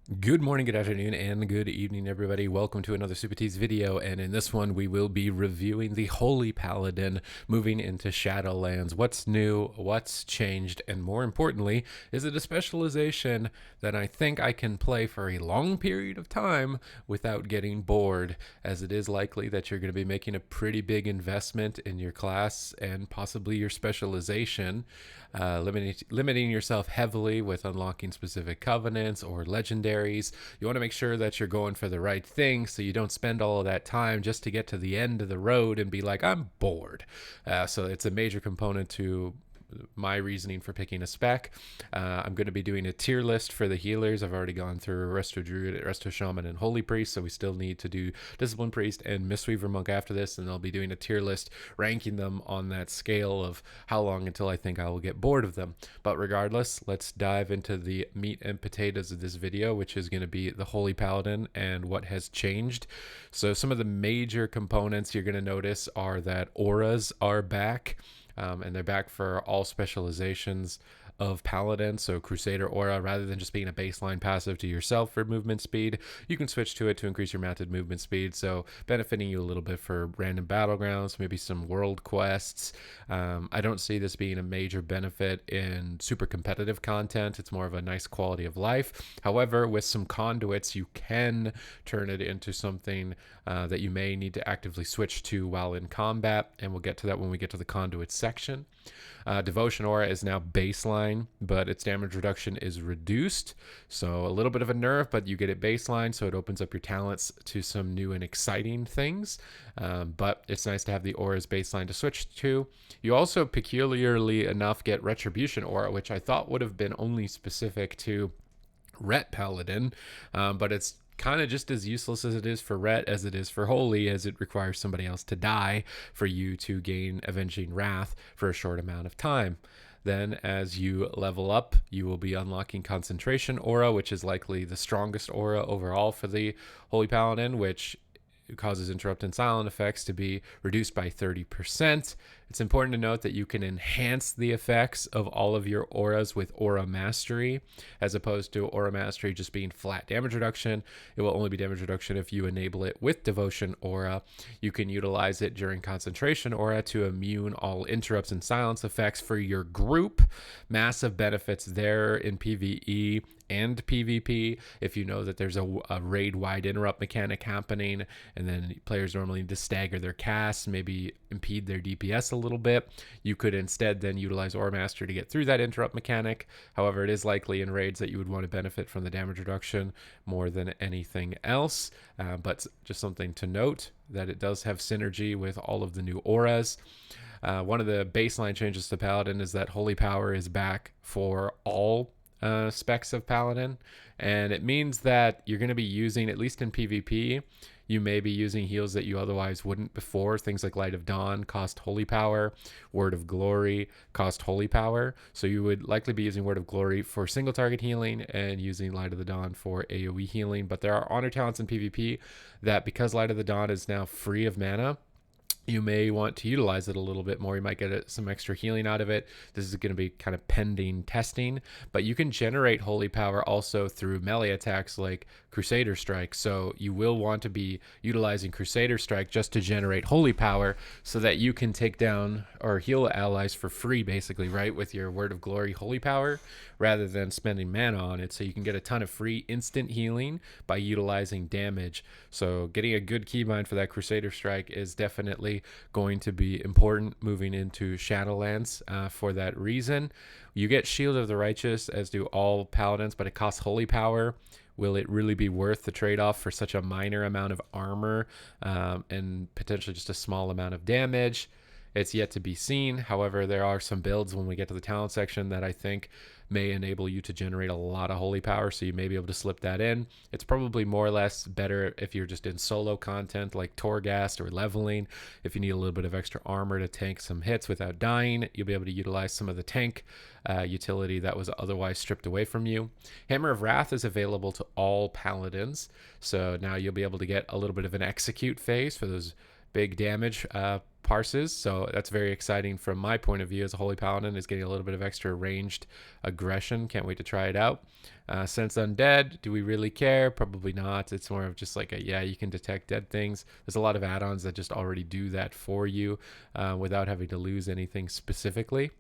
Good morning, good afternoon, and good evening, everybody. Welcome to another Supatease video, and in this one, we will be reviewing the Holy Paladin moving into Shadowlands. What's new, what's changed, and more importantly, is it a specialization that I think I can play for a long period of time without getting bored, as it is likely that you're going to be making a pretty big investment in your class and possibly your specialization, limiting yourself heavily with unlocking specific covenants or legendaries. You want to make sure that you're going for the right thing so you don't spend all of that time just to get to the end of the road and be like, I'm bored. So it's a major component to my reasoning for picking a spec. I'm going to be doing a tier list for the healers. I've already gone through Resto Druid, Resto Shaman, and Holy Priest, so we still need to do Discipline Priest and Mistweaver Monk after this, and I'll be doing a tier list ranking them on that scale of how long until I think I will get bored of them. But regardless, let's dive into the meat and potatoes of this video, which is going to be the Holy Paladin and what has changed. So some of the major components you're going to notice are that auras are back. And they're back for all specializations of Paladin. So Crusader Aura, rather than just being a baseline passive to yourself for movement speed, you can switch to it to increase your mounted movement speed. So benefiting you a little bit for random battlegrounds, maybe some world quests. I don't see this being a major benefit in super competitive content. It's more of a nice quality of life. However, with some conduits, you can turn it into something that you may need to actively switch to while in combat, and we'll get to that when we get to the conduits section. Devotion Aura is now baseline, but its damage reduction is reduced. So a little bit of a nerf, but you get it baseline, so it opens up your talents to some new and exciting things. But it's nice to have the auras baseline to switch to. You also, peculiarly enough, get Retribution Aura, which I thought would have been only specific to Ret Paladin, but it's kind of just as useless as it is for Ret as it is for Holy, as it requires somebody else to die for you to gain Avenging Wrath for a short amount of time. Then, as you level up, you will be unlocking Concentration Aura, which is likely the strongest aura overall for the Holy Paladin, which causes interrupt and silent effects to be reduced by 30%. It's important to note that you can enhance the effects of all of your auras with Aura Mastery, as opposed to Aura Mastery just being flat damage reduction. It will only be damage reduction if you enable it with Devotion Aura. You can utilize it during Concentration Aura to immune all interrupts and silence effects for your group. Massive benefits there in PvE and PvP if you know that there's a raid-wide interrupt mechanic happening, and then players normally need to stagger their casts, maybe impede their DPS a little bit. You could instead then utilize Aura Master to get through that interrupt mechanic. However, it is likely in raids that you would want to benefit from the damage reduction more than anything else, but just something to note that it does have synergy with all of the new auras. One of the baseline changes to Paladin is that Holy Power is back for all specs of Paladin, and it means that you're going to be using, at least in PvP, you may be using heals that you otherwise wouldn't before. Things like Light of Dawn cost Holy Power, Word of Glory cost Holy Power, so you would likely be using Word of Glory for single target healing and using Light of the Dawn for AoE healing. But there are honor talents in PvP that, because Light of the Dawn is now free of mana, you may want to utilize it a little bit more. You might get some extra healing out of it. This is going to be kind of pending testing, but you can generate Holy Power also through melee attacks like Crusader Strike. So you will want to be utilizing Crusader Strike just to generate Holy Power so that you can take down or heal allies for free, basically, right, with your Word of Glory Holy Power, rather than spending mana on it. So you can get a ton of free instant healing by utilizing damage. So getting a good keybind for that Crusader Strike is definitely going to be important moving into Shadowlands for that reason. You get Shield of the Righteous, as do all Paladins, but it costs Holy Power. Will it really be worth the trade-off for such a minor amount of armor and potentially just a small amount of damage? It's yet to be seen. However, there are some builds when we get to the talent section that I think may enable you to generate a lot of Holy Power, so you may be able to slip that in. It's probably more or less better if you're just in solo content like Torghast or leveling. If you need a little bit of extra armor to tank some hits without dying, you'll be able to utilize some of the tank utility that was otherwise stripped away from you. Hammer of Wrath is available to all Paladins, so now you'll be able to get a little bit of an execute phase for those big damage parses, so that's very exciting from my point of view as a Holy Paladin, is getting a little bit of extra ranged aggression. Can't wait to try it out. Sense Undead, do we really care? Probably not. It's more of just like a, yeah, you can detect dead things. There's a lot of add-ons that just already do that for you without having to lose anything specifically.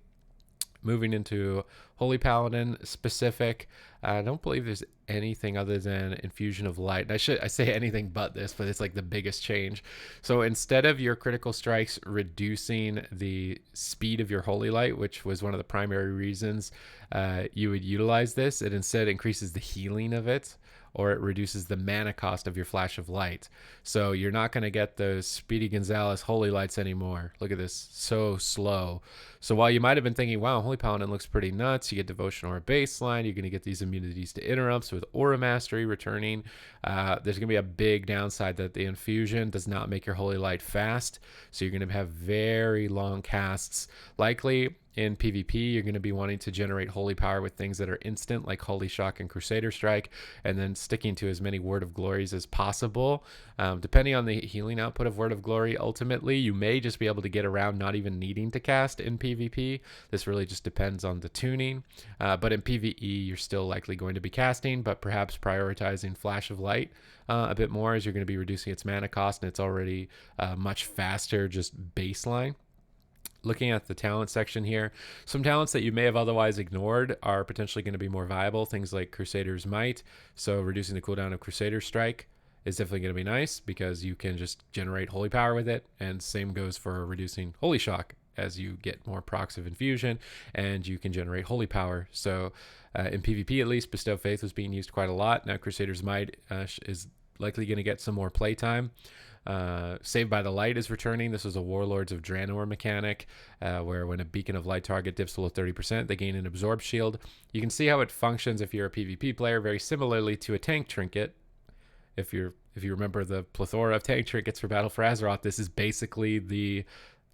Moving into Holy Paladin specific, I don't believe there's anything other than Infusion of Light. I say anything but this, but it's like the biggest change. So instead of your critical strikes reducing the speed of your Holy Light, which was one of the primary reasons you would utilize this, it instead increases the healing of it, or it reduces the mana cost of your Flash of Light. So you're not going to get those Speedy Gonzalez Holy Lights anymore. Look at this, so slow. So while you might have been thinking, wow, Holy Paladin looks pretty nuts, you get Devotion Aura baseline, you're going to get these immunities to interrupts with Aura Mastery returning. There's going to be a big downside that the Infusion does not make your Holy Light fast. So you're going to have very long casts. Likely in PvP, you're going to be wanting to generate holy power with things that are instant, like Holy Shock and Crusader Strike, and then sticking to as many Word of Glories as possible. Depending on the healing output of Word of Glory, ultimately, you may just be able to get around not even needing to cast in PvP. This really just depends on the tuning. But in PvE, you're still likely going to be casting, but perhaps prioritizing Flash of Light a bit more, as you're going to be reducing its mana cost, and it's already much faster just baseline. Looking at the talent section here, some talents that you may have otherwise ignored are potentially going to be more viable. Things like Crusader's Might, so reducing the cooldown of Crusader Strike is definitely going to be nice because you can just generate holy power with it, and same goes for reducing Holy Shock as you get more procs of Infusion, and you can generate holy power. So in PvP at least, Bestow Faith was being used quite a lot. Now Crusader's Might is likely going to get some more playtime. Saved by the Light is returning. This was a Warlords of Draenor mechanic where when a beacon of light target dips below 30%, they gain an absorb shield. You can see how it functions if you're a PvP player, very similarly to a tank trinket. If you remember the plethora of tank trinkets for Battle for Azeroth, this is basically the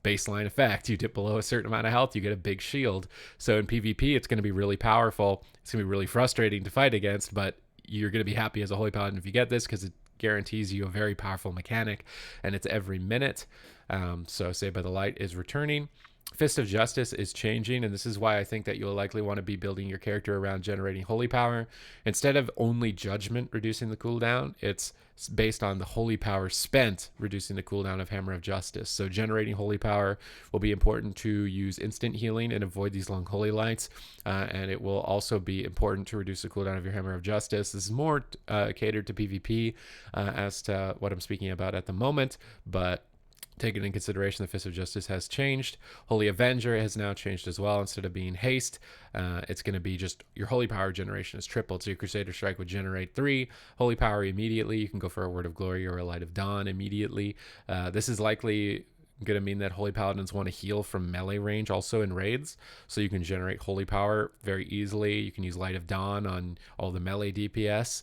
baseline effect. You dip below a certain amount of health, you get a big shield. So in PvP, it's going to be really powerful. It's going to be really frustrating to fight against, but you're going to be happy as a Holy Paladin if you get this, because it guarantees you a very powerful mechanic, and it's every minute. So Saved by the Light is returning. Fist of Justice is changing, and this is why I think that you'll likely want to be building your character around generating holy power. Instead of only judgment reducing the cooldown, it's based on the holy power spent reducing the cooldown of Hammer of Justice. So generating holy power will be important to use instant healing and avoid these long holy lights, and it will also be important to reduce the cooldown of your Hammer of Justice. This is more catered to PvP as to what I'm speaking about at the moment, but taking into consideration the Fist of Justice has changed. Holy Avenger has now changed as well. Instead of being haste, it's going to be just your holy power generation is tripled. So your Crusader Strike would generate 3 holy power immediately. You can go for a Word of Glory or a Light of Dawn immediately. This is likely going to mean that Holy Paladins want to heal from melee range also in raids. So you can generate holy power very easily. You can use Light of Dawn on all the melee DPS.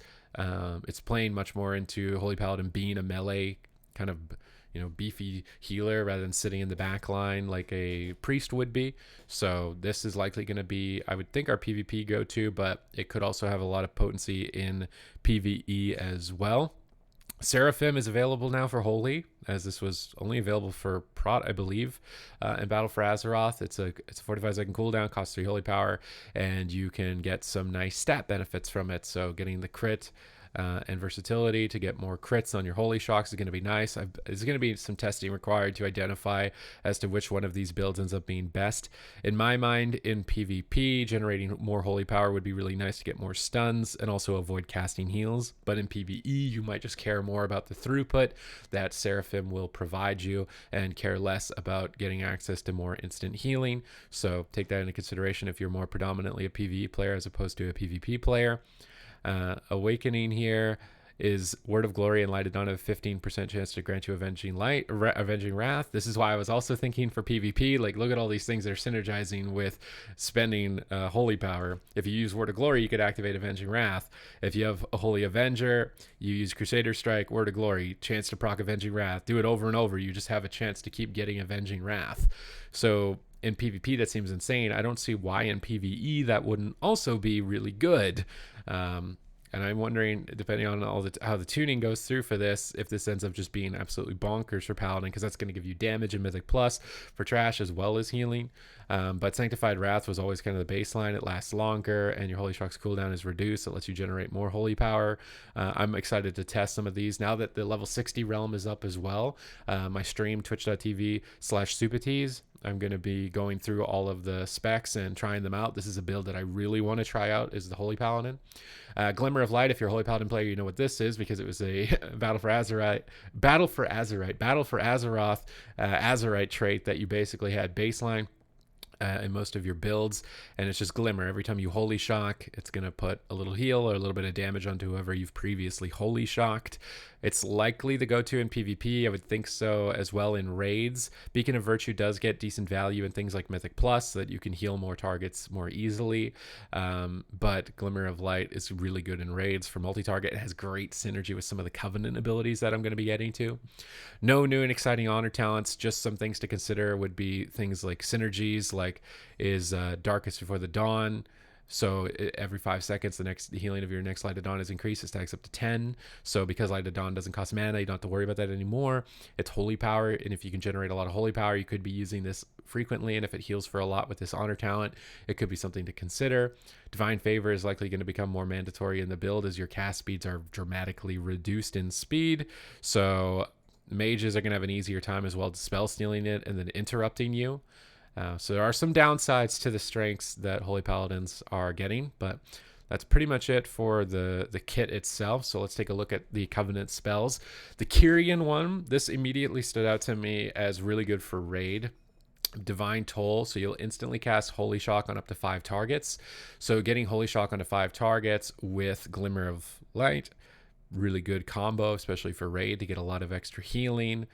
It's playing much more into Holy Paladin being a melee kind of beefy healer rather than sitting in the back line like a priest would be. So this is likely going to be, I would think, our PvP go-to, but it could also have a lot of potency in PvE as well. Seraphim is available now for Holy, as this was only available for Prot, I believe, in Battle for Azeroth. It's a 45-second cooldown, costs 3 holy power, and you can get some nice stat benefits from it. So getting the crit and versatility to get more crits on your holy shocks is going to be nice. There's going to be some testing required to identify as to which one of these builds ends up being best. In my mind, in PvP, generating more holy power would be really nice to get more stuns and also avoid casting heals. But in PvE, you might just care more about the throughput that Seraphim will provide you and care less about getting access to more instant healing. So take that into consideration if you're more predominantly a PvE player as opposed to a PvP player. Awakening here is Word of Glory and Light of Dawn have a 15% chance to grant you Avenging Wrath. This is why I was also thinking for PvP, like look at all these things that are synergizing with spending holy power. If you use Word of Glory, you could activate Avenging Wrath. If you have a Holy Avenger, you use Crusader Strike, Word of Glory, chance to proc Avenging Wrath. Do it over and over. You just have a chance to keep getting Avenging Wrath. So in PvP, that seems insane. I don't see why in PvE that wouldn't also be really good. And I'm wondering, depending on how the tuning goes through for this, if this ends up just being absolutely bonkers for Paladin, because that's going to give you damage and Mythic Plus for trash as well as healing. But Sanctified Wrath was always kind of the baseline. It lasts longer, and your Holy Shock's cooldown is reduced. It lets you generate more holy power. I'm excited to test some of these now that the level 60 realm is up as well. My stream, twitch.tv/Supatease. I'm going to be going through all of the specs and trying them out. This is a build that I really want to try out, is the Holy Paladin. Glimmer of Light, if you're a Holy Paladin player, you know what this is, because it was a Battle for Azeroth Azerite trait that you basically had baseline in most of your builds, and it's just Glimmer. Every time you Holy Shock, it's going to put a little heal or a little bit of damage onto whoever you've previously Holy Shocked. It's likely the go-to in PvP. I would think so as well in raids. Beacon of Virtue does get decent value in things like Mythic Plus, so that you can heal more targets more easily. But Glimmer of Light is really good in raids for multi-target. It has great synergy with some of the Covenant abilities that I'm going to be getting to. No new and exciting honor talents. Just some things to consider would be things like synergies, like is Darkest Before the Dawn. So every 5 seconds, the healing of your next Light of Dawn is increased. It stacks up to 10. So because Light of Dawn doesn't cost mana, you don't have to worry about that anymore. It's holy power, and if you can generate a lot of holy power, you could be using this frequently. And if it heals for a lot with this honor talent, it could be something to consider. Divine Favor is likely going to become more mandatory in the build as your cast speeds are dramatically reduced in speed. So mages are going to have an easier time as well to spell stealing it and then interrupting you. So there are some downsides to the strengths that Holy Paladins are getting, but that's pretty much it for the kit itself. So let's take a look at the Covenant spells. The Kyrian one, this immediately stood out to me as really good for raid. Divine Toll, so you'll instantly cast Holy Shock on up to 5 targets. So getting Holy Shock onto 5 targets with Glimmer of Light, really good combo, especially for raid to get a lot of extra healing.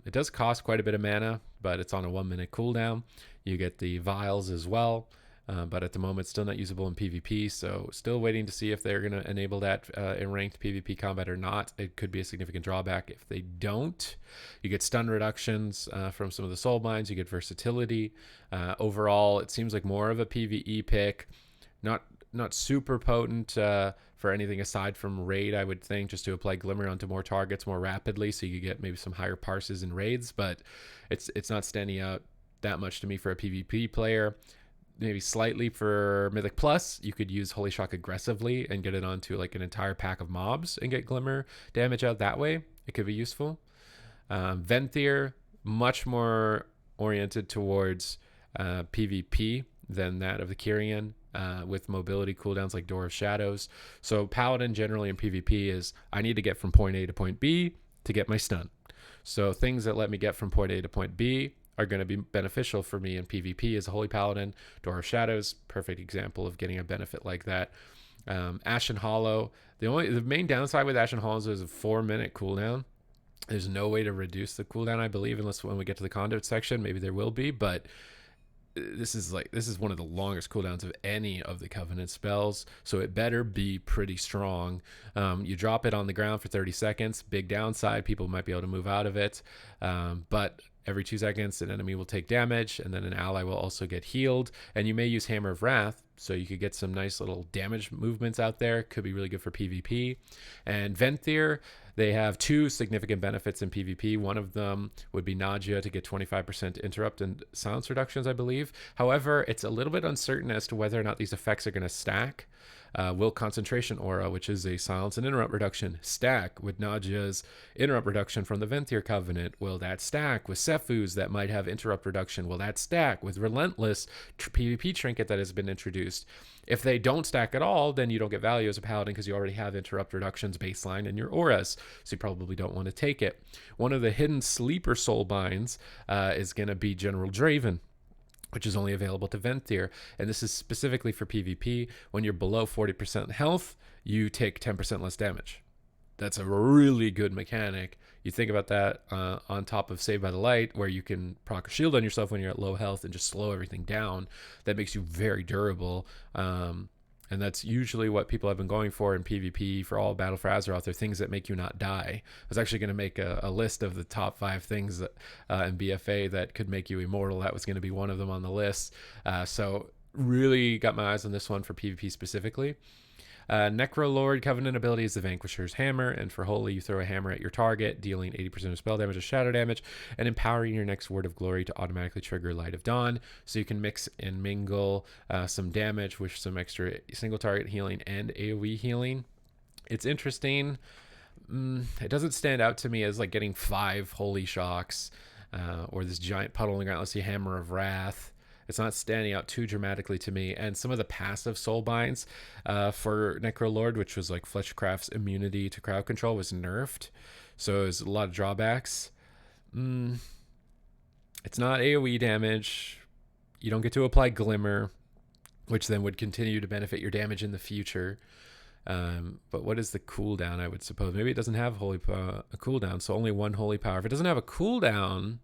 It does cost quite a bit of mana, but it's on a 1-minute cooldown. You get the vials as well, but at the moment still not usable in PvP, so still waiting to see if they're going to enable that in ranked PvP combat or not. It could be a significant drawback if they don't. You get stun reductions from some of the soulbinds. You get versatility. Overall, it seems like more of a PvE pick. Not super potent for anything aside from raid, I would think, just to apply Glimmer onto more targets more rapidly, so you get maybe some higher parses in raids, but it's not standing out that much to me for a PvP player. Maybe slightly for Mythic Plus, you could use Holy Shock aggressively and get it onto like an entire pack of mobs and get Glimmer damage out that way. It could be useful. Venthyr, much more oriented towards PvP than that of the Kyrian. With mobility cooldowns like Door of Shadows. So Paladin generally in PvP is, I need to get from point A to point B to get my stun. So things that let me get from point A to point B are going to be beneficial for me in PvP as a Holy Paladin. Door of Shadows, perfect example of getting a benefit like that. Ashen Hollow, the main downside with Ashen Hollow is a 4-minute cooldown. There's no way to reduce the cooldown, I believe, unless when we get to the Conduit section, maybe there will be, but this is one of the longest cooldowns of any of the Covenant spells, so it better be pretty strong. You drop it on the ground for 30 seconds. Big downside, people might be able to move out of it, but every 2 seconds an enemy will take damage, and then an ally will also get healed. And you may use Hammer of Wrath, so you could get some nice little damage movements out there. Could be really good for PvP. And Venthyr, they have 2 significant benefits in PvP. One of them would be Nausea to get 25% interrupt and silence reductions, I believe. However, it's a little bit uncertain as to whether or not these effects are going to stack. Will Concentration Aura, which is a silence and interrupt reduction, stack with Nausea's interrupt reduction from the Venthyr Covenant? Will that stack with Sephu's that might have interrupt reduction? Will that stack with Relentless PvP trinket that has been introduced? If they don't stack at all, then you don't get value as a Paladin because you already have interrupt reductions baseline in your auras, so you probably don't want to take it. One of the hidden sleeper soulbinds is going to be General Draven, which is only available to Venthyr, and this is specifically for PvP. When you're below 40% health, you take 10% less damage. That's a really good mechanic. You think about that on top of Saved by the Light, where you can proc a shield on yourself when you're at low health and just slow everything down. That makes you very durable. And that's usually what people have been going for in PvP for all Battle for Azeroth. They're things that make you not die. I was actually going to make a list of the top 5 things that, in BFA that could make you immortal. That was going to be one of them on the list. So really got my eyes on this one for PvP specifically. Necrolord Covenant ability is the Vanquisher's Hammer, and for Holy, you throw a hammer at your target, dealing 80% of spell damage or shadow damage, and empowering your next Word of Glory to automatically trigger Light of Dawn. So you can mix and mingle some damage with some extra single target healing and AoE healing. It's interesting. It doesn't stand out to me as like getting 5 Holy Shocks or this giant puddle on the ground. Let's see, Hammer of Wrath. It's not standing out too dramatically to me. And some of the passive soulbinds for Necrolord, which was like Fleshcraft's immunity to crowd control, was nerfed. So there's a lot of drawbacks. It's not AoE damage. You don't get to apply Glimmer, which then would continue to benefit your damage in the future. But what is the cooldown, I would suppose? Maybe it doesn't have a cooldown, so only 1 holy power. If it doesn't have a cooldown,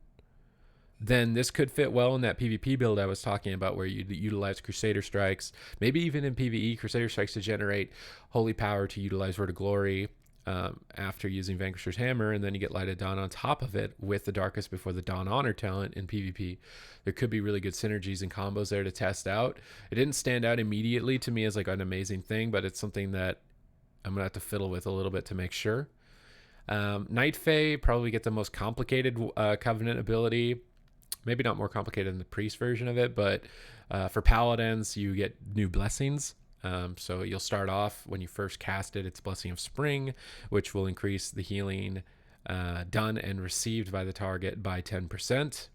then this could fit well in that PvP build I was talking about, where you utilize Crusader Strikes, maybe even in PvE, Crusader Strikes to generate holy power to utilize Word of Glory after using Vanquisher's Hammer, and then you get Light of Dawn on top of it with the Darkest Before the Dawn Honor talent in PvP. There could be really good synergies and combos there to test out. It didn't stand out immediately to me as like an amazing thing, but it's something that I'm gonna have to fiddle with a little bit to make sure. Night Fae probably get the most complicated Covenant ability. Maybe not more complicated than the priest version of it, but for paladins, you get new blessings. So you'll start off when you first cast it, it's Blessing of Spring, which will increase the healing done and received by the target by 10%.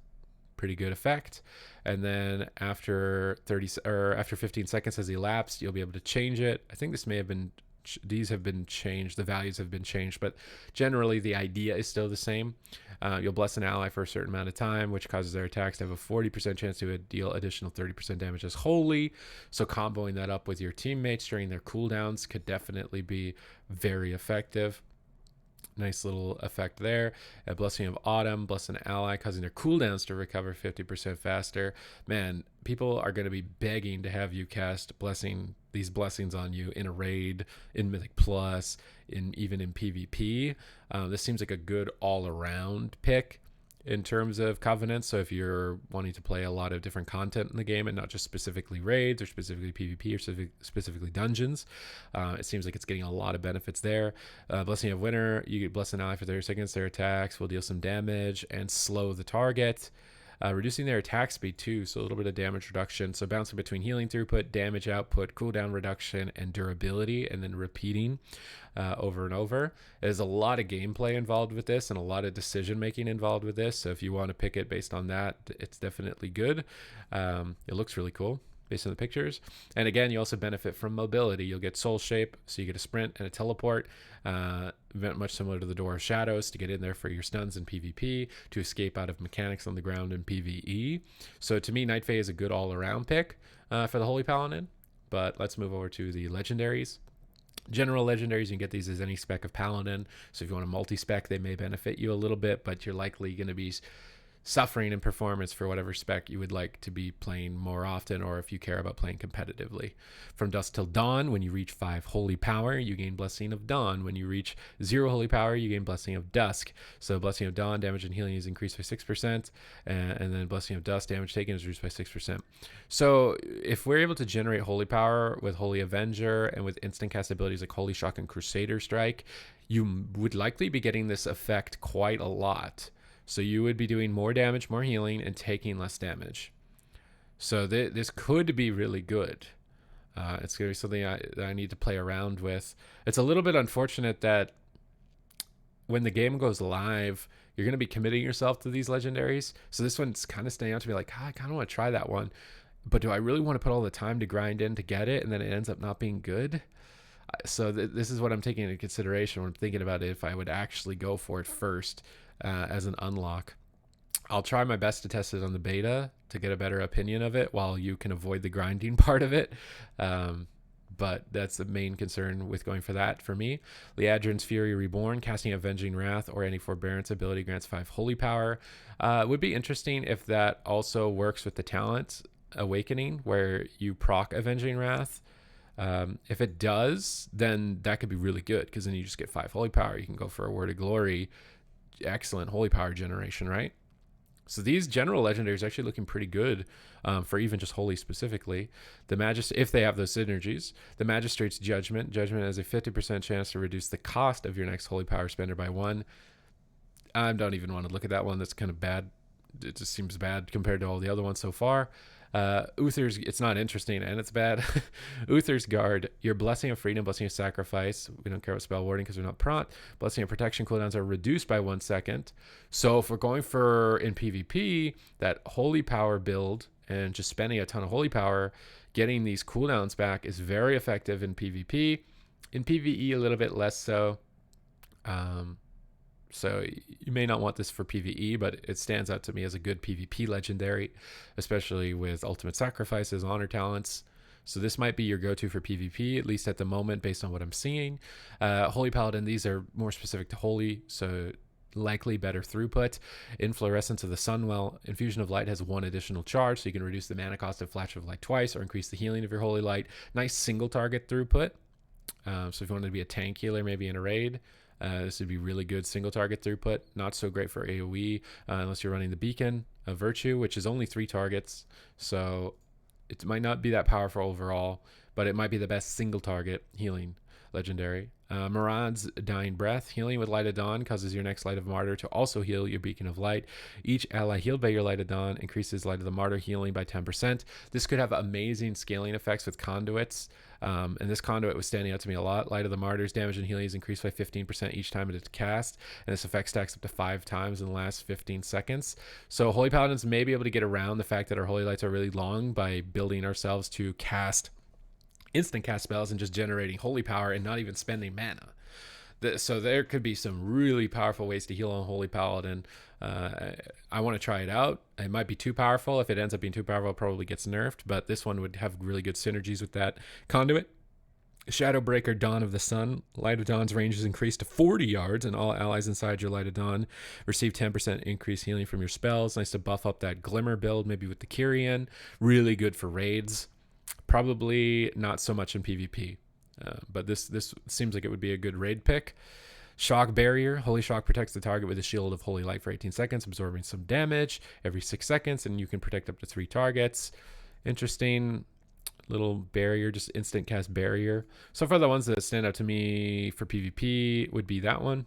Pretty good effect. And then after 15 seconds has elapsed, you'll be able to change it. I think this may have been, these have been changed, the values have been changed, but generally the idea is still the same. You'll bless an ally for a certain amount of time, which causes their attacks to have a 40% chance to deal additional 30% damage as holy. So comboing that up with your teammates during their cooldowns could definitely be very effective. Nice little effect there. A Blessing of Autumn, bless an ally, causing their cooldowns to recover 50% faster. Man, people are going to be begging to have you cast these blessings on you in a raid, in Mythic Plus, even in PvP. This seems like a good all-around pick in terms of Covenant. So if you're wanting to play a lot of different content in the game and not just specifically raids or specifically PvP or specifically dungeons, it seems like it's getting a lot of benefits there. Blessing of Winter, you get bless an ally for 30 seconds. Their attacks will deal some damage and slow the target. Reducing their attack speed too, so a little bit of damage reduction. So bouncing between healing throughput, damage output, cooldown reduction, and durability, and then repeating over and over. There's a lot of gameplay involved with this and a lot of decision making involved with this. So if you want to pick it based on that, it's definitely good. It looks really cool based on the pictures. And again, you also benefit from mobility. You'll get Soul Shape, so you get a sprint and a teleport, much similar to the Door of Shadows, to get in there for your stuns in PvP, to escape out of mechanics on the ground in PvE. So to me, Night Fae is a good all-around pick for the Holy Paladin. But let's move over to the legendaries. General legendaries, you can get these as any spec of Paladin. So if you want a multi-spec, they may benefit you a little bit, but you're likely going to be suffering in performance for whatever spec you would like to be playing more often, or if you care about playing competitively. From Dusk Till Dawn, when you reach 5 holy power, you gain Blessing of Dawn. When you reach 0 holy power, you gain Blessing of Dusk. So Blessing of Dawn, damage and healing is increased by 6%, and then Blessing of Dusk, damage taken is reduced by 6%. So if we're able to generate holy power with Holy Avenger and with instant cast abilities like Holy Shock and Crusader Strike, you would likely be getting this effect quite a lot. So you would be doing more damage, more healing, and taking less damage. So this could be really good. It's going to be something that I need to play around with. It's a little bit unfortunate that when the game goes live, you're going to be committing yourself to these legendaries. So this one's kind of staying out to be like, I kind of want to try that one. But do I really want to put all the time to grind in to get it, and then it ends up not being good? So this is what I'm taking into consideration when I'm thinking about it, if I would actually go for it first. As an unlock. I'll try my best to test it on the beta to get a better opinion of it, while you can avoid the grinding part of it. But that's the main concern with going for that for me. Liadrin's Fury Reborn, casting Avenging Wrath or any Forbearance ability grants 5 holy power. It would be interesting if that also works with the talent Awakening, where you proc Avenging Wrath. If it does, then that could be really good, because then you just get 5 holy power. You can go for a Word of Glory. Excellent holy power generation, right? So these general legendaries are actually looking pretty good for even just holy specifically. The Magistrate, if they have those synergies, the Magistrate's Judgment. Judgment has a 50% chance to reduce the cost of your next holy power spender by 1. I don't even want to look at that one. That's kind of bad. It just seems bad compared to all the other ones so far. Uther's, it's not interesting and it's bad. Uther's Guard, your Blessing of Freedom, Blessing of Sacrifice. We don't care about Spell Warding because they're not prompt. Blessing of Protection cooldowns are reduced by 1 second. So if we're going for, in PvP, that Holy Power build and just spending a ton of Holy Power, getting these cooldowns back is very effective in PvP. In PvE, a little bit less so. So you may not want this for PvE, but it stands out to me as a good PvP legendary, especially with Ultimate Sacrifices, Honor Talents. So this might be your go-to for PvP, at least at the moment, based on what I'm seeing. Holy Paladin, these are more specific to Holy, so likely better throughput. Inflorescence of the Sunwell, Infusion of Light has 1 additional charge, so you can reduce the mana cost of Flash of Light twice or increase the healing of your Holy Light. Nice single target throughput. So if you want to be a tank healer, maybe in a raid, this would be really good single target throughput. Not so great for AoE unless you're running the Beacon of Virtue, which is only 3 targets. So it might not be that powerful overall, but it might be the best single target healing legendary. Murad's Dying Breath. Healing with Light of Dawn causes your next Light of Martyr to also heal your Beacon of Light. Each ally healed by your Light of Dawn increases Light of the Martyr healing by 10%. This could have amazing scaling effects with Conduits. And this Conduit was standing out to me a lot. Light of the Martyr's damage and healing is increased by 15% each time it's cast, and this effect stacks up to 5 times in the last 15 seconds. So Holy Paladins may be able to get around the fact that our Holy Lights are really long by building ourselves to cast instant cast spells and just generating holy power and not even spending mana. So there could be some really powerful ways to heal on Holy Paladin. I want to try it out. It might be too powerful. If it ends up being too powerful, it probably gets nerfed, but this one would have really good synergies with that. Conduit. Shadowbreaker, Dawn of the Sun. Light of Dawn's range is increased to 40 yards, and all allies inside your Light of Dawn receive 10% increased healing from your spells. Nice to buff up that Glimmer build, maybe with the Kyrian. Really good for raids. Probably not so much in PvP, but this seems like it would be a good raid pick. Shock Barrier. Holy Shock protects the target with a shield of Holy Light for 18 seconds, absorbing some damage every 6 seconds, and you can protect up to 3 targets. Interesting little barrier, just instant cast barrier. So far, the ones that stand out to me for PvP would be that one.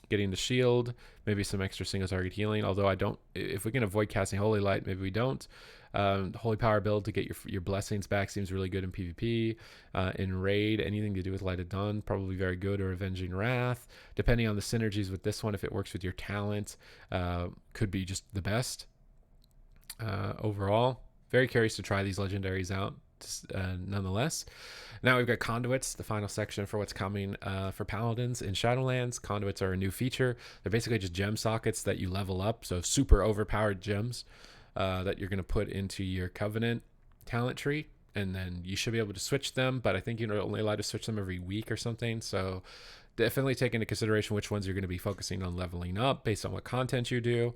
Getting the shield, maybe some extra single target healing, although I don't, if we can avoid casting Holy Light, maybe we don't. Holy Power build to get your blessings back seems really good in PvP. In raid, anything to do with Light of Dawn, probably very good, or Avenging Wrath. Depending on the synergies with this one, if it works with your talent, could be just the best. Overall, very curious to try these legendaries out. Nonetheless, now we've got Conduits, the final section for what's coming for Paladins in Shadowlands. Conduits are a new feature. They're basically just gem sockets that you level up, so super overpowered gems that you're going to put into your Covenant talent tree, and then you should be able to switch them, but I think you're only allowed to switch them every week or something. So definitely take into consideration which ones you're going to be focusing on leveling up based on what content you do,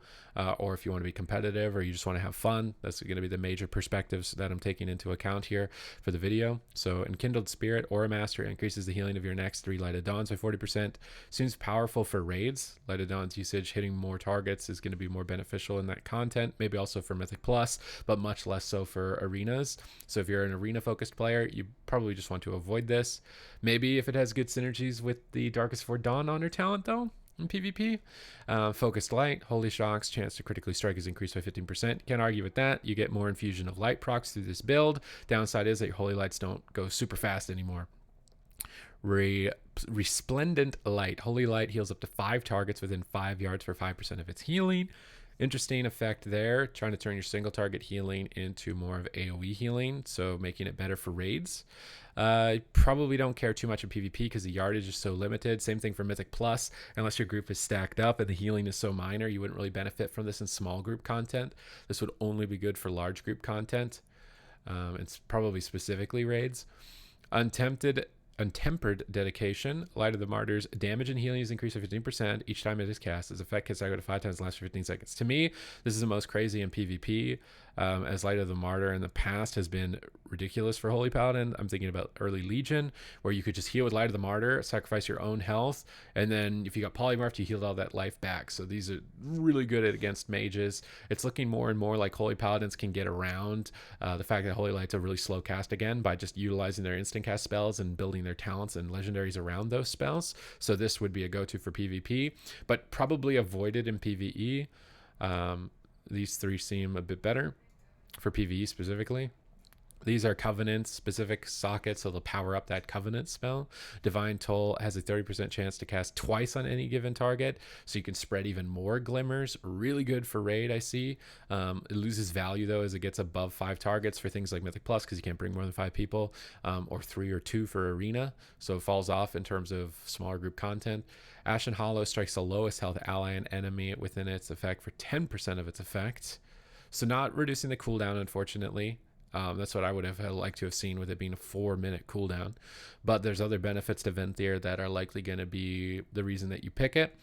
or if you want to be competitive or you just want to have fun. That's going to be the major perspectives that I'm taking into account here for the video. So Enkindled Spirit, Aura Master, increases the healing of your next 3 Light of Dawns by 40%. Seems powerful for raids. Light of Dawn's usage hitting more targets is going to be more beneficial in that content, maybe also for Mythic Plus, but much less so for arenas. So if you're an arena focused player, you probably just want to avoid this. Maybe if it has good synergies with the Darkest for Dawn honor talent though in PvP. Focused Light, Holy Shock's chance to critically strike is increased by 15%. Can't argue with that. You get more Infusion of Light procs through this build. Downside is that your Holy Lights don't go super fast anymore. Resplendent Light. Holy Light heals up to 5 targets within 5 yards for 5% of its healing. Interesting effect there, trying to turn your single target healing into more of AoE healing, so making it better for raids. Probably don't care too much in PvP because the yardage is so limited. Same thing for Mythic Plus. Unless your group is stacked up and the healing is so minor, you wouldn't really benefit from this in small group content. This would only be good for large group content. It's probably specifically raids. Untempted Untempered Dedication. Light of the Martyrs. Damage and healing is increased by 15% each time it is cast. Its effect can cycle to 5 times and lasts for 15 seconds. To me, this is the most crazy in PvP, as Light of the Martyr in the past has been ridiculous for Holy Paladin. I'm thinking about early Legion, where you could just heal with Light of the Martyr, sacrifice your own health, and then if you got polymorphed, you healed all that life back. So these are really good against mages. It's looking more and more like Holy Paladins can get around the fact that Holy Light's a really slow cast again by just utilizing their instant cast spells and building their talents and legendaries around those spells. So this would be a go-to for PvP, but probably avoided in PvE. These three seem a bit better for PvE specifically. These are Covenant specific sockets, so they'll power up that Covenant spell. Divine Toll has a 30% chance to cast twice on any given target, so you can spread even more glimmers. Really good for raid, I see. It loses value though as it gets above 5 targets for things like Mythic Plus, because you can't bring more than 5 people, or 3 or 2 for Arena, so it falls off in terms of smaller group content. Ashen Hollow strikes the lowest health ally and enemy within its effect for 10% of its effect, so not reducing the cooldown, unfortunately. That's what I would have liked to have seen with it being a 4-minute cooldown. But there's other benefits to Venthyr that are likely going to be the reason that you pick it.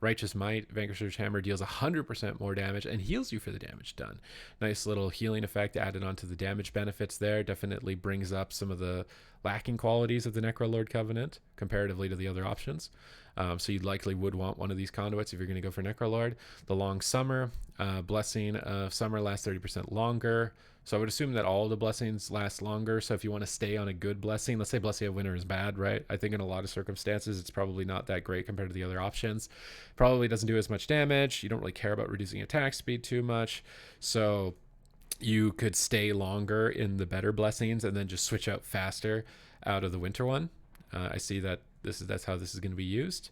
Righteous Might, Vanquisher's Hammer deals 100% more damage and heals you for the damage done. Nice little healing effect added onto the damage benefits there. Definitely brings up some of the lacking qualities of the Necrolord Covenant comparatively to the other options. So you likely would want one of these conduits if you're going to go for Necrolord. The Long Summer, Blessing of Summer lasts 30% longer. So I would assume that all the blessings last longer. So if you want to stay on a good blessing, let's say Blessing of Winter is bad, right? I think in a lot of circumstances, it's probably not that great compared to the other options. Probably doesn't do as much damage. You don't really care about reducing attack speed too much. So you could stay longer in the better blessings and then just switch out faster out of the winter one. I see that that's how this is going to be used.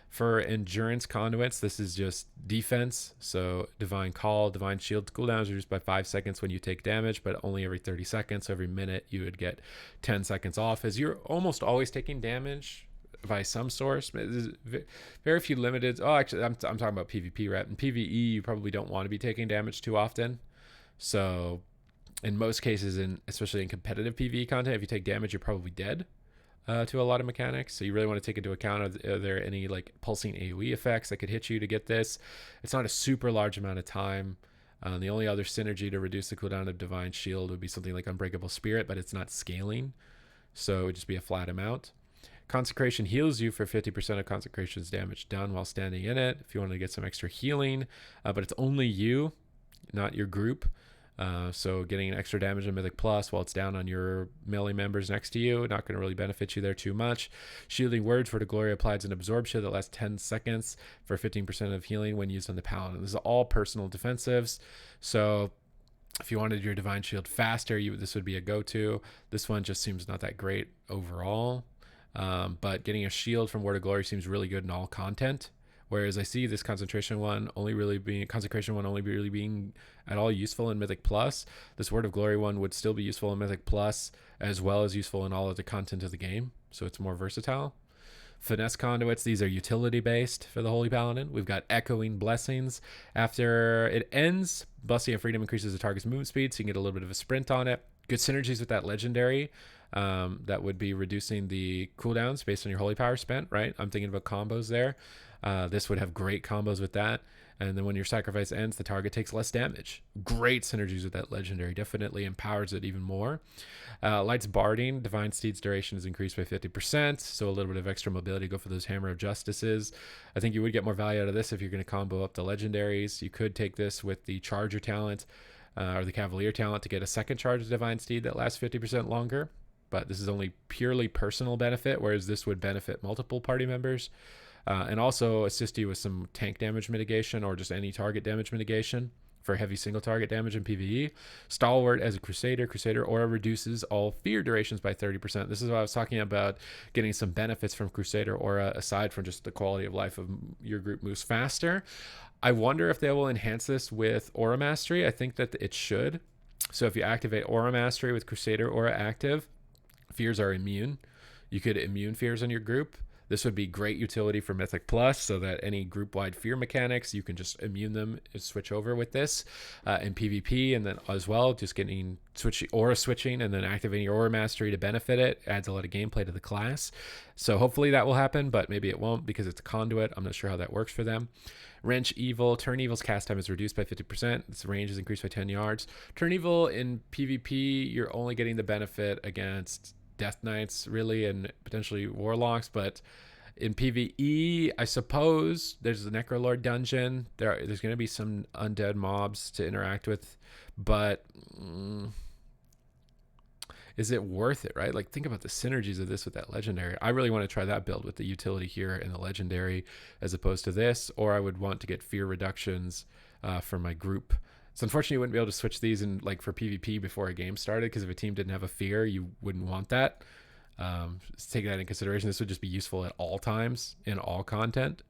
For endurance conduits, this is just defense. So Divine Call, Divine Shield cooldowns are reduced by 5 seconds when you take damage, but only every 30 seconds. So every minute you would get 10 seconds off, as you're almost always taking damage by some source. There's very few limited. Oh, actually, I'm talking about PvP, right? In PvE, you probably don't want to be taking damage too often. So in most cases, especially in competitive PvE content, if you take damage, you're probably dead. To a lot of mechanics, so you really want to take into account, are there any like pulsing AoE effects that could hit you to get this? It's not a super large amount of time. The only other synergy to reduce the cooldown of Divine Shield would be something like Unbreakable Spirit, but it's not scaling, so it would just be a flat amount. Consecration heals you for 50% of Consecration's damage done while standing in it, if you want to get some extra healing, but it's only you, not your group. So getting an extra damage in Mythic Plus while it's down on your melee members next to you, not going to really benefit you there too much. Shielding Word for the Glory applies an Absorb Shield that lasts 10 seconds for 15% of healing when used on the Paladin. This is all personal defensives. So if you wanted your Divine Shield faster, this would be a go-to. This one just seems not that great overall. But getting a shield from Word of Glory seems really good in all content. Whereas I see this consecration one only really being at all useful in Mythic Plus. This Word of Glory one would still be useful in Mythic Plus as well as useful in all of the content of the game. So it's more versatile. Finesse conduits, these are utility based for the Holy Paladin. We've got Echoing Blessings. After it ends, Blessing of Freedom increases the target's movement speed, so you can get a little bit of a sprint on it. Good synergies with that legendary. That would be reducing the cooldowns based on your holy power spent, right? I'm thinking about combos there. This would have great combos with that. And then when your sacrifice ends, the target takes less damage. Great synergies with that legendary. Definitely empowers it even more. Light's Barding. Divine Steed's duration is increased by 50%. So a little bit of extra mobility. Go for those Hammer of Justices. I think you would get more value out of this if you're going to combo up the legendaries. You could take this with the Charger talent or the Cavalier talent to get a second charge of Divine Steed that lasts 50% longer. But this is only purely personal benefit, whereas this would benefit multiple party members. And also assist you with some tank damage mitigation or just any target damage mitigation for heavy single target damage in PvE. Stalwart as a Crusader. Crusader Aura reduces all fear durations by 30%. This is what I was talking about, getting some benefits from Crusader Aura aside from just the quality of life of your group moves faster. I wonder if they will enhance this with Aura Mastery. I think that it should. So if you activate Aura Mastery with Crusader Aura active, fears are immune. You could immune fears on your group. This would be great utility for Mythic Plus, so that any group-wide fear mechanics, you can just immune them and switch over with this in PvP, and then as well, just getting aura switching and then activating your aura mastery to benefit it adds a lot of gameplay to the class. So hopefully that will happen, but maybe it won't because it's a conduit. I'm not sure how that works for them. Wrench Evil. Turn Evil's cast time is reduced by 50%. Its range is increased by 10 yards. Turn Evil in PvP, you're only getting the benefit against Death Knights, really, and potentially Warlocks, but in PvE, I suppose there's the Necrolord dungeon. There's going to be some undead mobs to interact with, but is it worth it, right? Like, think about the synergies of this with that legendary. I really want to try that build with the utility here and the legendary as opposed to this, or I would want to get fear reductions for my group. So unfortunately, you wouldn't be able to switch these in like for PvP before a game started, because if a team didn't have a fear, you wouldn't want that. Just take that in consideration. This would just be useful at all times in all content.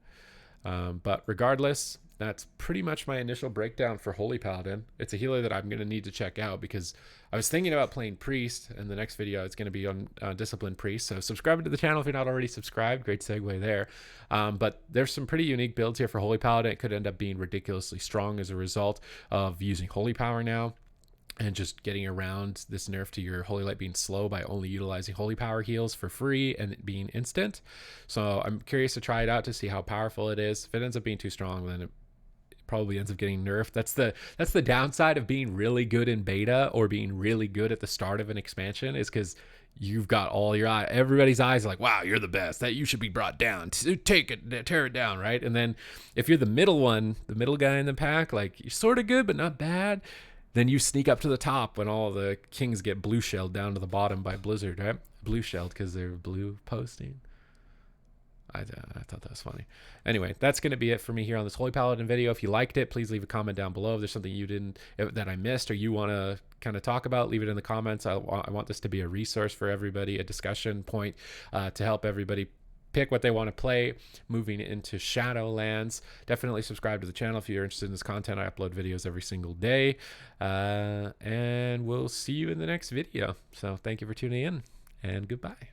But regardless, that's pretty much my initial breakdown for Holy Paladin. It's a healer that I'm going to need to check out because I was thinking about playing Priest, and the next video is going to be on Discipline Priest. So subscribe to the channel if you're not already subscribed. Great segue there. But there's some pretty unique builds here for Holy Paladin. It could end up being ridiculously strong as a result of using Holy Power now, and just getting around this nerf to your Holy Light being slow by only utilizing Holy Power heals for free and it being instant. So I'm curious to try it out to see how powerful it is. If it ends up being too strong, then it probably ends up getting nerfed. That's the downside of being really good in beta or being really good at the start of an expansion, is because you've got all your everybody's eyes are like, wow, you're the best, that you should be brought down, take it, tear it down, right? And then if you're the middle one, the middle guy in the pack, like you're sort of good but not bad, then you sneak up to the top when all the kings get blue shelled down to the bottom by Blizzard, right? Blue shelled because they're blue posting. I thought that was funny. Anyway, that's going to be it for me here on this Holy Paladin video. If you liked it, please leave a comment down below. If there's something you didn't, that I missed, or you want to kind of talk about, leave it in the comments. I want this to be a resource for everybody, a discussion point to help everybody pick what they want to play moving into Shadowlands. Definitely subscribe to the channel if you're interested in this content. I upload videos every single day, and we'll see you in the next video. So thank you for tuning in, and goodbye.